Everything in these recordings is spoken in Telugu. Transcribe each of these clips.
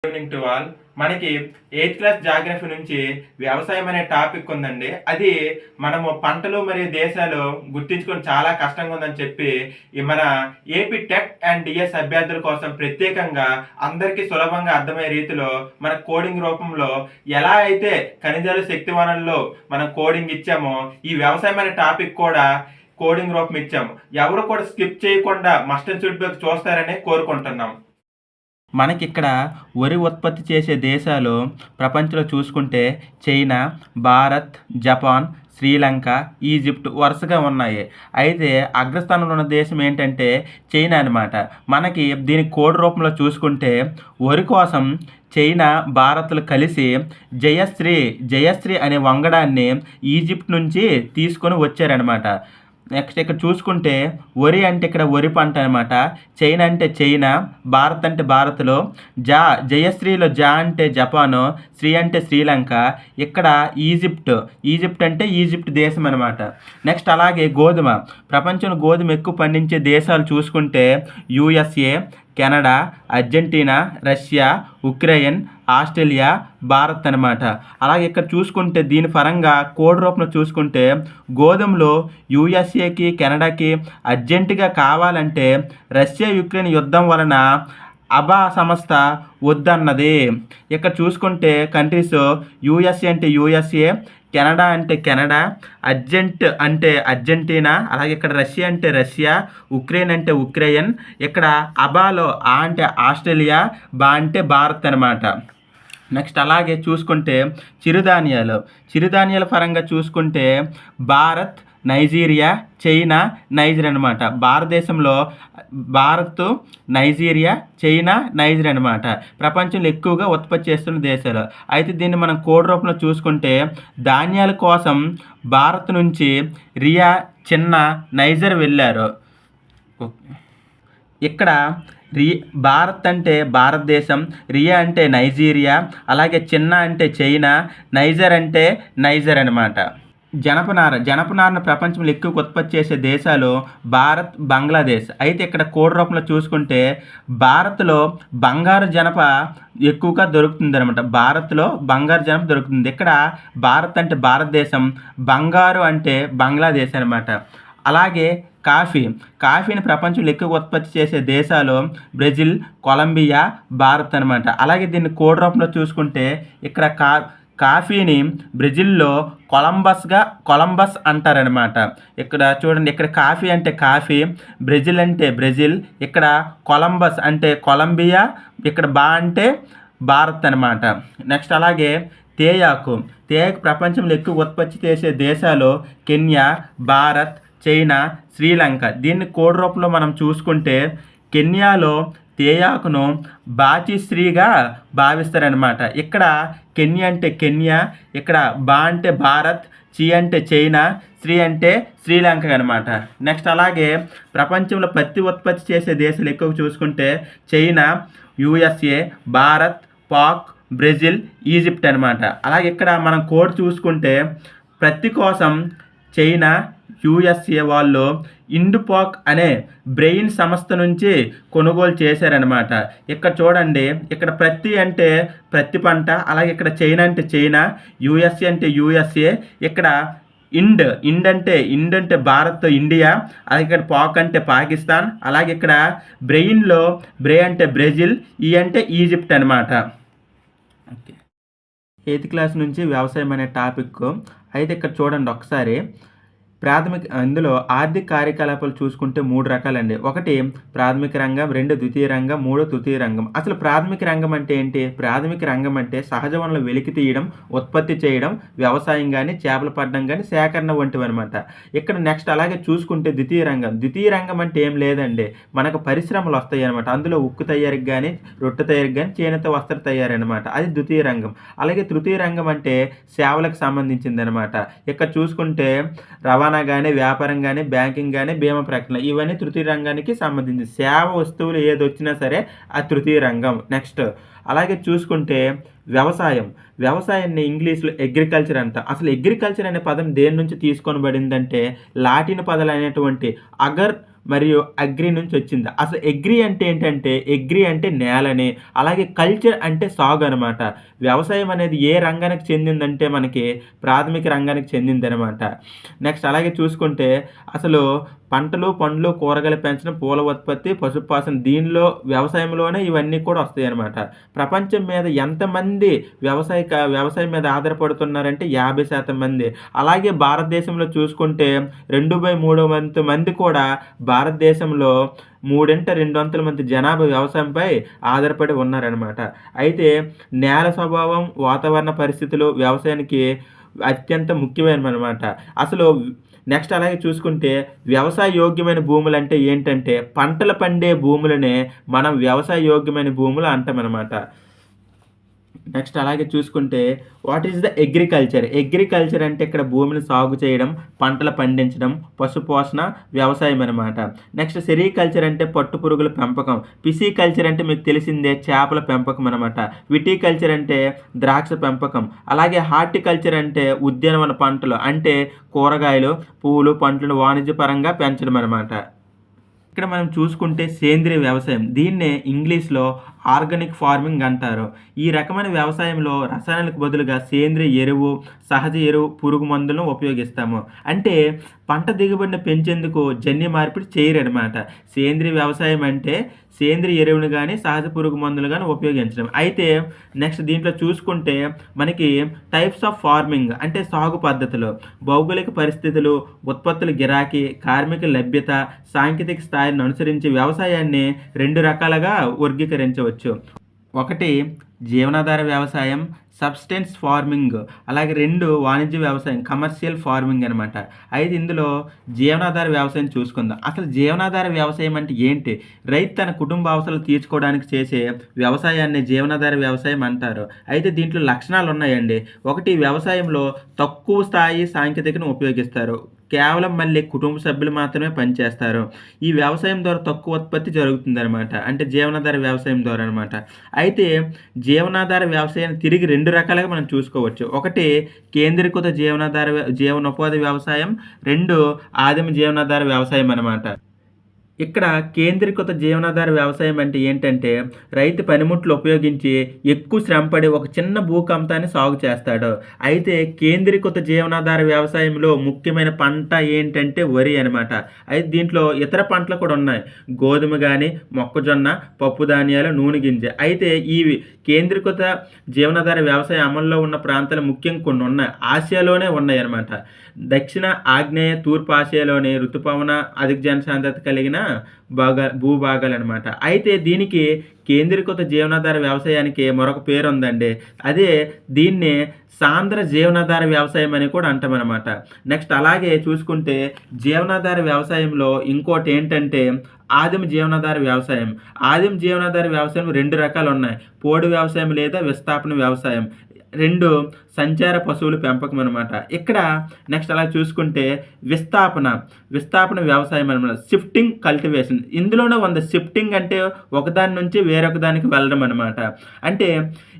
Evening to all. మనకి 8th క్లాస్ జాగ్రఫీ నుంచి వ్యవసాయం అనే టాపిక్ ఉందండి. అది మనము పంటలు మరియు దేశాలు గుర్తించుకొని చాలా కష్టంగా ఉందని చెప్పి ఈ మన ఏపీ టెట్ అండ్ డిఎస్ అభ్యర్థుల కోసం ప్రత్యేకంగా అందరికీ సులభంగా అర్థమయ్యే రీతిలో మన కోడింగ్ రూపంలో ఎలా అయితే ఖనిజాలు శక్తి వనరుల్లో మనం కోడింగ్ ఇచ్చామో ఈ వ్యవసాయం అనే టాపిక్ కూడా కోడింగ్ రూపం ఇచ్చాము. ఎవరు కూడా స్కిప్ చేయకుండా మస్ట్ అండ్ షుడ్ బి చూస్తారని కోరుకుంటున్నాం. మనకిక్కడ వరి ఉత్పత్తి చేసే దేశాలు ప్రపంచంలో చూసుకుంటే China, Bharat, Japan, Sri Lanka, Egypt వరుసగా ఉన్నాయి. అయితే అగ్రస్థానంలో ఉన్న దేశం ఏంటంటే చైనా అనమాట. మనకి దీని కోడ్ రూపంలో చూసుకుంటే వరి కోసం చైనా, భారత్లు కలిసి జయశ్రీ అనే వంగడాన్ని ఈజిప్ట్ నుంచి తీసుకొని వచ్చారనమాట. నెక్స్ట్ ఇక్కడ చూసుకుంటే వరి అంటే ఇక్కడ వరి పంట అనమాట. చైనా అంటే చైనా, భారత్ అంటే భారత్లో, జయశ్రీలో అంటే జపాను, శ్రీ అంటే శ్రీలంక, ఇక్కడ ఈజిప్ట్ అంటే ఈజిప్ట్ దేశం అనమాట. నెక్స్ట్ అలాగే గోధుమ, ప్రపంచంలో గోధుమ ఎక్కువ పండించే దేశాలు చూసుకుంటే USA, Canada, Argentina, Russia, Ukraine, Australia, Bharat అనమాట. అలాగే ఇక్కడ చూసుకుంటే దీని పరంగా కోడ్ రూపంలో చూసుకుంటే గోధుమలో యుఎస్ఏకి, కెనడాకి అర్జెంటుగా కావాలంటే రష్యా యుక్రెయిన్ యుద్ధం వలన అబా సంస్థ వద్దన్నది. ఇక్కడ చూసుకుంటే కంట్రీస్ యుఎస్ఏ అంటే యుఎస్ఏ, కెనడా అంటే కెనడా, అంటే అర్జెంటీనా, అలాగే ఇక్కడ రష్యా అంటే రష్యా, ఉక్రెయిన్ అంటే ఉక్రెయిన్, ఇక్కడ అబాలో ఆ అంటే ఆస్ట్రేలియా, బా అంటే భారత్ అనమాట. నెక్స్ట్ అలాగే చూసుకుంటే చిరుధాన్యాల పరంగా చూసుకుంటే భారత్, నైజీరియా, చైనా, నైజర్ అనమాట. భారతదేశంలో భారత్, నైజీరియా, చైనా, నైజర్ అనమాట ప్రపంచంలో ఎక్కువగా ఉత్పత్తి చేస్తున్న దేశాలు. అయితే దీన్ని మనం కోడ్ రూపంలో చూసుకుంటే ధాన్యాల కోసం భారత్ నుంచి రియా, చిన్న, నైజర్ వెళ్ళారు. ఇక్కడ భారత్ అంటే భారతదేశం, రియా అంటే నైజీరియా, అలాగే చిన్న అంటే చైనా, నైజర్ అంటే నైజర్ అనమాట. జనపనారను ప్రపంచంలో ఎక్కువ ఉత్పత్తి చేసే దేశాలు భారత్, బంగ్లాదేశ్. అయితే ఇక్కడ కోడ్ రూపంలో చూసుకుంటే భారత్లో బంగారు జనప ఎక్కువగా దొరుకుతుంది అనమాట. భారత్లో బంగారు జనప దొరుకుతుంది. ఇక్కడ భారత్ అంటే భారతదేశం, బంగారు అంటే బంగ్లాదేశ్ అనమాట. అలాగే కాఫీని ప్రపంచంలో ఎక్కువ ఉత్పత్తి చేసే దేశాలు బ్రెజిల్, కొలంబియా, భారత్ అనమాట. అలాగే దీన్ని కోడ్ రూపంలో చూసుకుంటే ఇక్కడ కాఫీని బ్రెజిల్లో కొలంబస్ అంటారనమాట. ఇక్కడ చూడండి, ఇక్కడ కాఫీ అంటే కాఫీ, బ్రెజిల్ అంటే బ్రెజిల్, ఇక్కడ కొలంబస్ అంటే కొలంబియా, ఇక్కడ అంటే భారత్ అనమాట. నెక్స్ట్ అలాగే తేయాకు ప్రపంచంలో ఎక్కువ ఉత్పత్తి చేసే దేశాలు కెన్యా, భారత్, చైనా, శ్రీలంక. దీన్ని కోడ్ రూపంలో మనం చూసుకుంటే కెన్యాలో తేయాకును బాచిశ్రీగా భావిస్తారనమాట. ఇక్కడ కెన్యా అంటే కెన్యా, ఇక్కడ అంటే భారత్, చి అంటే చైనా, శ్రీ అంటే శ్రీలంక అనమాట. నెక్స్ట్ అలాగే ప్రపంచంలో పత్తి ఉత్పత్తి చేసే దేశాలు ఎక్కువ చూసుకుంటే China, USA, Bharat, Pak, Brazil, Egypt అనమాట. అలాగే ఇక్కడ మనం కోడ్ చూసుకుంటే పత్తి కోసం చైనా, యుఎస్ఏ వాళ్ళు ఇండుపాక్ అనే బ్రెయిన్ సంస్థ నుంచి కొనుగోలు చేశారనమాట. ఇక్కడ చూడండి, ఇక్కడ ప్రత్తి అంటే ప్రత్తి పంట, అలాగే ఇక్కడ చైనా అంటే చైనా, యుఎస్ఏ అంటే యుఎస్ఏ, ఇక్కడ ఇండ్ అంటే భారత్, ఇండియా, అలాగే ఇక్కడ పాక్ అంటే పాకిస్తాన్, అలాగే ఇక్కడ బ్రెయిన్ అంటే బ్రెజిల్, ఈ అంటే ఈజిప్ట్ అనమాట. ఓకే, 8th క్లాస్ నుంచి వ్యవసాయం అనే టాపిక్. అయితే ఇక్కడ చూడండి ఒకసారి, ఇందులో ఆర్థిక కార్యకలాపాలు చూసుకుంటే 3 రకాలండి. 1 ప్రాథమిక రంగం, 2 ద్వితీయ రంగం, 3 తృతీయ రంగం. అసలు ప్రాథమిక రంగం అంటే ఏంటి? ప్రాథమిక రంగం అంటే సహజ వనరులు వెలికి తీయడం, ఉత్పత్తి చేయడం, వ్యవసాయం కానీ, చేపలు పట్టడం కానీ, సేకరణ వంటివి అనమాట. ఇక్కడ నెక్స్ట్ అలాగే చూసుకుంటే ద్వితీయ రంగం అంటే ఏం లేదండి, మనకు పరిశ్రమలు వస్తాయి అనమాట. అందులో ఉక్కు తయారీకి కానీ, రొట్టె తయారీకి కానీ, చేనేత వస్త్ర తయారీ అనమాట. అది ద్వితీయ రంగం. అలాగే తృతీయ రంగం అంటే సేవలకు సంబంధించింది అనమాట. ఇక్కడ చూసుకుంటే రవాణా కానీ, వ్యాపారం కానీ, బ్యాంకింగ్ కానీ, బీమా ప్రకటన, ఇవన్నీ తృతీయ రంగానికి సంబంధించి సేవ వస్తువులు ఏది వచ్చినా సరే ఆ తృతీయ రంగం. నెక్స్ట్ అలాగే చూసుకుంటే వ్యవసాయాన్ని ఇంగ్లీష్లో అగ్రికల్చర్ అంట. అసలు అగ్రికల్చర్ అనే పదం దేని నుంచి తీసుకొని పడిందంటే లాటిన్ పదాలు అనేటువంటి అగర్ మరియు అగ్రి నుంచి వచ్చింది. అసలు అగ్రి అంటే ఏంటంటే, అగ్రి అంటే నేలని, అలాగే కల్చర్ అంటే సాగు అనమాట. వ్యవసాయం అనేది ఏ రంగానికి చెందిందంటే మనకి ప్రాథమిక రంగానికి చెందిందనమాట. నెక్స్ట్ అలాగే చూసుకుంటే అసలు పంటలు, పండ్లు, కూరగాయలు పెంచడం, పూల ఉత్పత్తి, పశుపోషణ దీనిలో వ్యవసాయంలోనే ఇవన్నీ కూడా వస్తాయన్నమాట. ప్రపంచం మీద ఎంతమంది వ్యవసాయం మీద ఆధారపడుతున్నారంటే 50% మంది. అలాగే భారతదేశంలో చూసుకుంటే 2/3 వంతు మంది కూడా భారతదేశంలో 2/3 మంది జనాభా వ్యవసాయంపై ఆధారపడి ఉన్నారనమాట. అయితే నేల స్వభావం, వాతావరణ పరిస్థితులు వ్యవసాయానికి అత్యంత ముఖ్యమైనవన్నమాట. అసలు నెక్స్ట్ అలాగే చూసుకుంటే వ్యవసాయ యోగ్యమైన భూములంటే ఏంటంటే పంటలు పండే భూములనే మనం వ్యవసాయ యోగ్యమైన భూములు అంటామన్నమాట. నెక్స్ట్ అలాగే చూసుకుంటే వాట్ ఈస్ ద అగ్రికల్చర్ అంటే ఇక్కడ భూమిని సాగు చేయడం, పంటలు పండించడం, పశుపోషణ, వ్యవసాయం అనమాట. నెక్స్ట్ సెరికల్చర్ అంటే పట్టుపురుగుల పెంపకం, పిసికల్చర్ అంటే మీకు తెలిసిందే చేపల పెంపకం అనమాట. విటికల్చర్ అంటే ద్రాక్ష పెంపకం, అలాగే హార్టికల్చర్ అంటే ఉద్యానవన పంటలు అంటే కూరగాయలు, పువ్వులు, పంటలను వాణిజ్యపరంగా పెంచడం అనమాట. ఇక్కడ మనం చూసుకుంటే సేంద్రియ వ్యవసాయం, దీన్నే ఇంగ్లీష్లో ఆర్గానిక్ ఫార్మింగ్ అంటారు. ఈ రకమైన వ్యవసాయంలో రసాయనాలకు బదులుగా సేంద్రియ ఎరువు, సహజ ఎరువు, పురుగు మందులను ఉపయోగిస్తాము. అంటే పంట దిగుబడిని పెంచేందుకు జన్యు మార్పిడి చేయరనమాట. సేంద్రియ వ్యవసాయం అంటే సేంద్రియ ఎరువును కానీ సహజ పురుగు మందులు కానీ ఉపయోగించడం. అయితే నెక్స్ట్ దీంట్లో చూసుకుంటే మనకి టైప్స్ ఆఫ్ ఫార్మింగ్ అంటే సాగు పద్ధతులు, భౌగోళిక పరిస్థితులు, ఉత్పత్తుల గిరాకీ, కార్మిక లభ్యత, సాంకేతిక స్థాయిని అనుసరించి వ్యవసాయాన్ని 2 రకాలుగా వర్గీకరించవచ్చు. ఒకటి జీవనాధార వ్యవసాయం, సబ్స్టెన్స్ ఫార్మింగ్, అలాగే 2 వాణిజ్య వ్యవసాయం, కమర్షియల్ ఫార్మింగ్ అనమాట. అయితే ఇందులో జీవనాధార వ్యవసాయం చూసుకుందాం. అసలు జీవనాధార వ్యవసాయం అంటే ఏంటి? రైతు తన కుటుంబ అవసరాలు తీర్చుకోవడానికి చేసే వ్యవసాయాన్ని జీవనాధార వ్యవసాయం అంటారు. అయితే దీంట్లో లక్షణాలు ఉన్నాయండి. ఒకటి, వ్యవసాయంలో తక్కువ స్థాయి సాంకేతికను ఉపయోగిస్తారు. కేవలం మళ్ళీ కుటుంబ సభ్యులు మాత్రమే పనిచేస్తారు. ఈ వ్యవసాయం ద్వారా తక్కువ ఉత్పత్తి జరుగుతుందన్నమాట. అంటే జీవనాధార వ్యవసాయం ద్వారా అనమాట. అయితే జీవనాధార వ్యవసాయాన్ని తిరిగి 2 రకాలుగా మనం చూసుకోవచ్చు. ఒకటి కేంద్రీకృత జీవనోపాధి వ్యవసాయం, 2 ఆదిమ జీవనాధార వ్యవసాయం అనమాట. ఇక్కడ కేంద్రీకృత జీవనాధార వ్యవసాయం అంటే ఏంటంటే రైతు పనిముట్లు ఉపయోగించి ఎక్కువ శ్రమపడి ఒక చిన్న భూకంపాన్ని సాగు చేస్తాడు. అయితే కేంద్రీకృత జీవనాధార వ్యవసాయంలో ముఖ్యమైన పంట ఏంటంటే వరి అనమాట. అయితే దీంట్లో ఇతర పంటలు కూడా ఉన్నాయి, గోధుమ కానీ, మొక్కజొన్న, పప్పు ధాన్యాలు, నూనె గింజ. అయితే ఈ కేంద్రీకృత జీవనాధార వ్యవసాయం అమల్లో ఉన్న ప్రాంతాలు ముఖ్యంగా కొన్ని ఉన్నాయి, ఆసియాలోనే ఉన్నాయి అనమాట. దక్షిణ, ఆగ్నేయ, తూర్పు ఆసియాలోని ఋతుపవన అధిక జనసాంద్రత కలిగిన భూభాగాలు అనమాట. అయితే దీనికి కేంద్రీకృత జీవనాధార వ్యవసాయానికి మరొక పేరు ఉందండి. అదే దీన్ని సాంద్ర జీవనాధార వ్యవసాయం అని కూడా అంటామన్నమాట. నెక్స్ట్ అలాగే చూసుకుంటే జీవనాధార వ్యవసాయంలో ఇంకోటి ఏంటంటే ఆదిమ జీవనాధార వ్యవసాయం. ఆదిమ జీవనాధార వ్యవసాయం 2 రకాలు ఉన్నాయి, పోడు వ్యవసాయం లేదా విస్థాపన వ్యవసాయం. 2 సంచార పశువుల పెంపకం అనమాట. ఇక్కడ నెక్స్ట్ అలా చూసుకుంటే విస్థాపన వ్యవసాయం అనమాట, షిఫ్టింగ్ కల్టివేషన్. ఇందులోనే ఉంది షిఫ్టింగ్ అంటే ఒకదాని నుంచి వేరొక దానికి వెళ్ళడం అనమాట. అంటే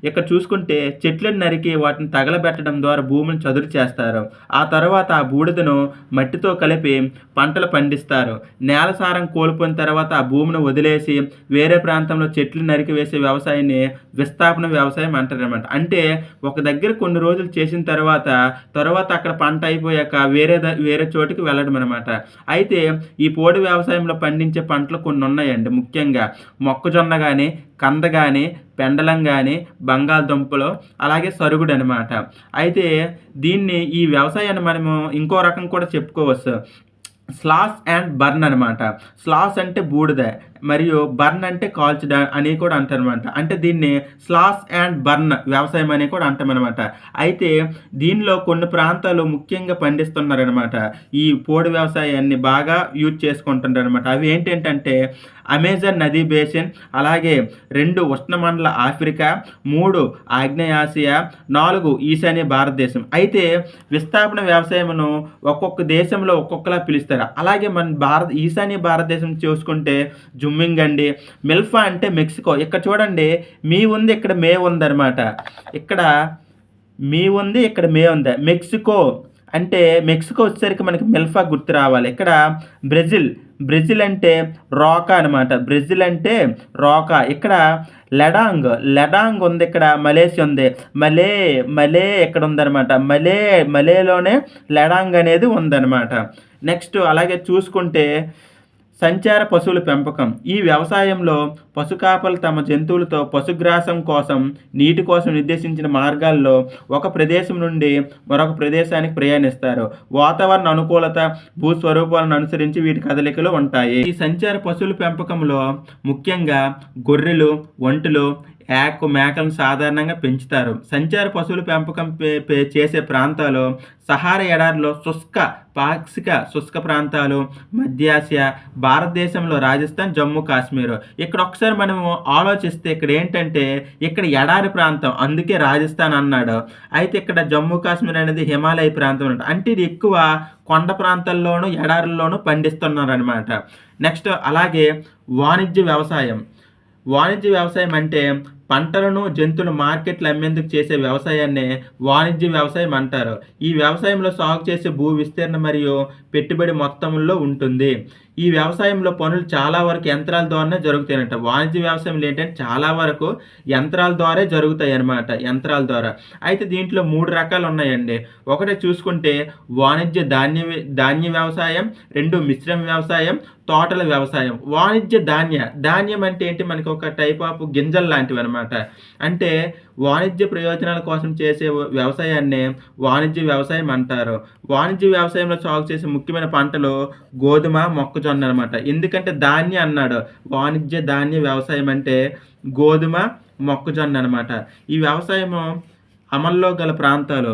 ఇక్కడ చూసుకుంటే చెట్లను నరికి వాటిని తగలబెట్టడం ద్వారా భూమిని చదును చేస్తారు. ఆ తర్వాత ఆ బూడిదను మట్టితో కలిపి పంటలు పండిస్తారు. నేల సారం కోల్పోయిన తర్వాత ఆ భూమిని వదిలేసి వేరే ప్రాంతంలో చెట్లు నరికి వేసే వ్యవసాయాన్ని విస్థాపన వ్యవసాయం అంటారు అనమాట. అంటే ఒక దగ్గర కొన్ని రోజులు చేసిన తర్వాత అక్కడ పంట అయిపోయాక వేరే చోటుకి వెళ్ళడం అనమాట. అయితే ఈ పోడు వ్యవసాయంలో పండించే పంటలు కొన్ని ఉన్నాయండి. ముఖ్యంగా మొక్కజొన్న కానీ, కంద కానీ, పెండలం కానీ, బంగాళదుంపలు, అలాగే సరుగుడు అనమాట. అయితే ఈ వ్యవసాయాన్ని మనము ఇంకో రకం కూడా చెప్పుకోవచ్చు, స్లాష్ అండ్ బర్న్ అనమాట. స్లాష్ అంటే బూడిద మరియు బర్న్ అంటే కాల్చడం అని కూడా అంటారనమాట. అంటే దీన్ని స్లాష్ అండ్ బర్న్ వ్యవసాయం అని కూడా అంటామన్నమాట. అయితే దీనిలో కొన్ని ప్రాంతాలు ముఖ్యంగా పండిస్తున్నారనమాట. ఈ పోడు వ్యవసాయాన్ని బాగా యూజ్ చేసుకుంటున్నారు అనమాట. అవి ఏంటంటే అమెజాన్ నదీ బేసిన్, అలాగే 2 ఉష్ణమండల ఆఫ్రికా, 3 ఆగ్నేయ ఆసియా, 4 ఈశాన్య భారతదేశం. అయితే విస్థాపన వ్యవసాయమును ఒక్కొక్క దేశంలో ఒక్కొక్కలా పిలుస్తారు. అలాగే మన ఈశాన్య భారతదేశం చూసుకుంటే జుమ్మింగ్ అండి. మిల్ఫా అంటే మెక్సికో. ఇక్కడ చూడండి మీ ఉంది, ఇక్కడ మే ఉందన్నమాట. ఇక్కడ మీ ఉంది, ఇక్కడ మే ఉంది. మెక్సికో వచ్చేసరికి మనకి మిల్ఫా గుర్తు రావాలి. ఇక్కడ బ్రెజిల్ అంటే రోకా అనమాట. బ్రెజిల్ అంటే రోకా. ఇక్కడ లెడాంగ్ ఉంది. ఇక్కడ మలేషియా ఉంది. మలే ఇక్కడ ఉందన్నమాట. మలేలోనే లెడాంగ్ అనేది ఉందన్నమాట. నెక్స్ట్ అలాగే చూసుకుంటే సంచార పశువుల పెంపకం. ఈ వ్యవసాయంలో పశు కాపలు తమ జంతువులతో పశుగ్రాసం కోసం, నీటి కోసం నిర్దేశించిన మార్గాల్లో ఒక ప్రదేశం నుండి మరొక ప్రదేశానికి ప్రయాణిస్తారు. వాతావరణ అనుకూలత, భూస్వరూపాలను అనుసరించి వీటి కదలికలు ఉంటాయి. ఈ సంచార పశువుల పెంపకంలో ముఖ్యంగా గొర్రెలు, ఒంటెలు, మేకలను సాధారణంగా పెంచుతారు. సంచార పశువుల పెంపకం చేసే ప్రాంతాలు సహారా ఎడారిలో పాక్షిక శుష్క ప్రాంతాలు, మధ్యాసియా, భారతదేశంలో రాజస్థాన్, జమ్మూ కాశ్మీర్. ఇక్కడ ఒకసారి మనము ఆలోచిస్తే ఇక్కడ ఏంటంటే ఇక్కడ ఎడారి ప్రాంతం, అందుకే రాజస్థాన్ అన్నాడు. అయితే ఇక్కడ జమ్మూ కాశ్మీర్ అనేది హిమాలయ ప్రాంతం అంటే ఇది ఎక్కువ కొండ ప్రాంతాల్లోనూ ఎడారుల్లోనూ పండిస్తున్నారు అనమాట. నెక్స్ట్ అలాగే వాణిజ్య వ్యవసాయం అంటే పంటలను, జంతువుల మార్కెట్లు అమ్మేందుకు చేసే వ్యవసాయాన్ని వాణిజ్య వ్యవసాయం అంటారు. ఈ వ్యవసాయంలో సాగు చేసే భూ విస్తీర్ణం మరియు పెట్టుబడి మొత్తంలో ఉంటుంది. ఈ వ్యవసాయంలో పనులు చాలా వరకు యంత్రాల ద్వారానే జరుగుతాయంట. వాణిజ్య వ్యవసాయంలో ఏంటంటే చాలా వరకు యంత్రాల ద్వారా జరుగుతాయి అన్నమాట. యంత్రాల ద్వారా. అయితే దీంట్లో 3 రకాలు ఉన్నాయండి. ఒకటి చూసుకుంటే వాణిజ్య ధాన్య వ్యవసాయం, 2 మిశ్రమ వ్యవసాయం, తోటల వ్యవసాయం. వాణిజ్య ధాన్యం అంటే ఏంటి, మనకి ఒక టైప్ ఆఫ్ గింజలు లాంటివి అనమాట. అంటే వాణిజ్య ప్రయోజనాల కోసం చేసే వ్యవసాయాన్ని వాణిజ్య వ్యవసాయం అంటారు. వాణిజ్య వ్యవసాయంలో సాగు చేసే ముఖ్యమైన పంటలు గోధుమ, మొక్కజొన్న అనమాట. ఎందుకంటే ధాన్య అన్నాడు. వాణిజ్య ధాన్య వ్యవసాయం అంటే గోధుమ, మొక్కజొన్న అనమాట. ఈ వ్యవసాయం అమల్లో గల ప్రాంతాలు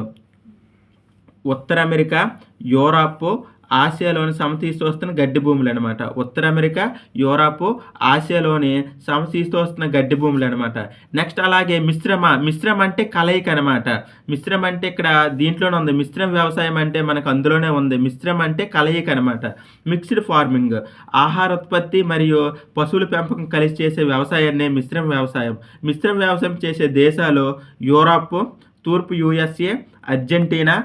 ఉత్తర అమెరికా, యూరప్, ఆసియాలోని సమశీతోష్ణ గడ్డి భూములు అనమాట. ఉత్తర అమెరికా, యూరప్, ఆసియాలోని సమశీతోష్ణ గడ్డి భూములు అనమాట. నెక్స్ట్ అలాగే మిశ్రమ అంటే కలయిక అనమాట. మిశ్రమ అంటే ఇక్కడ దీంట్లోనే ఉంది. మిశ్రమ వ్యవసాయం అంటే మనకు అందులోనే ఉంది. మిశ్రమ అంటే కలయిక అనమాట. మిక్స్డ్ ఫార్మింగ్, ఆహార ఉత్పత్తి మరియు పశువుల పెంపకం కలిసి చేసే వ్యవసాయాన్ని మిశ్రమ వ్యవసాయం. మిశ్రమ వ్యవసాయం చేసే దేశాలు యూరప్, తూర్పు యుఎస్ఏ, అర్జెంటీనా,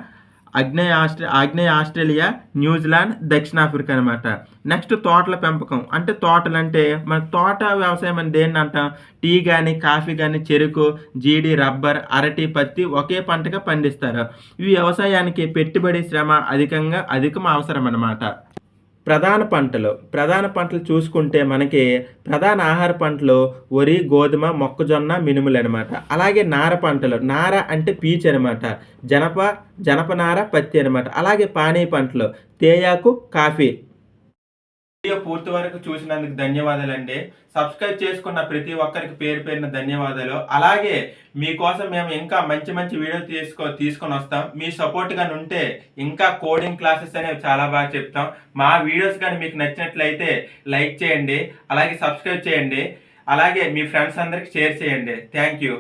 ఆగ్నేయ ఆస్ట్రేలియా, న్యూజిలాండ్, దక్షిణాఫ్రికా అనమాట. నెక్స్ట్ తోటల పెంపకం. అంటే తోటలు అంటే మన తోట వ్యవసాయం అంటే ఏంటంట, టీ కానీ, కాఫీ కానీ, చెరుకు, జీడి, రబ్బర్, అరటి, పత్తి ఒకే పంటగా పండిస్తారు. ఈ వ్యవసాయానికి పెట్టుబడి శ్రమ అధికం అవసరం అన్నమాట. ప్రధాన పంటలు చూసుకుంటే మనకి ప్రధాన ఆహార పంటలు వరి, గోధుమ, మొక్కజొన్న, మినుములు అనమాట. అలాగే నార అంటే పీచు అనమాట. జనపనార, పత్తి అనమాట. అలాగే పానీయ పంటలు తేయాకు, కాఫీ. వీడియో పూర్తి వరకు చూసినందుకు ధన్యవాదాలండి. సబ్స్క్రైబ్ చేసుకున్న ప్రతి ఒక్కరికి పేరు పేరున ధన్యవాదాలు. అలాగే మీకోసం మేము ఇంకా మంచి వీడియో తీసుకొని వస్తాం. మీ సపోర్ట్ కానీ ఉంటే ఇంకా కోడింగ్ క్లాసెస్ అనేవి చాలా బాగా చెప్తాం. మా వీడియోస్ కానీ మీకు నచ్చినట్లయితే లైక్ చేయండి, అలాగే సబ్స్క్రైబ్ చేయండి, అలాగే మీ ఫ్రెండ్స్ అందరికి షేర్ చేయండి. Thank you.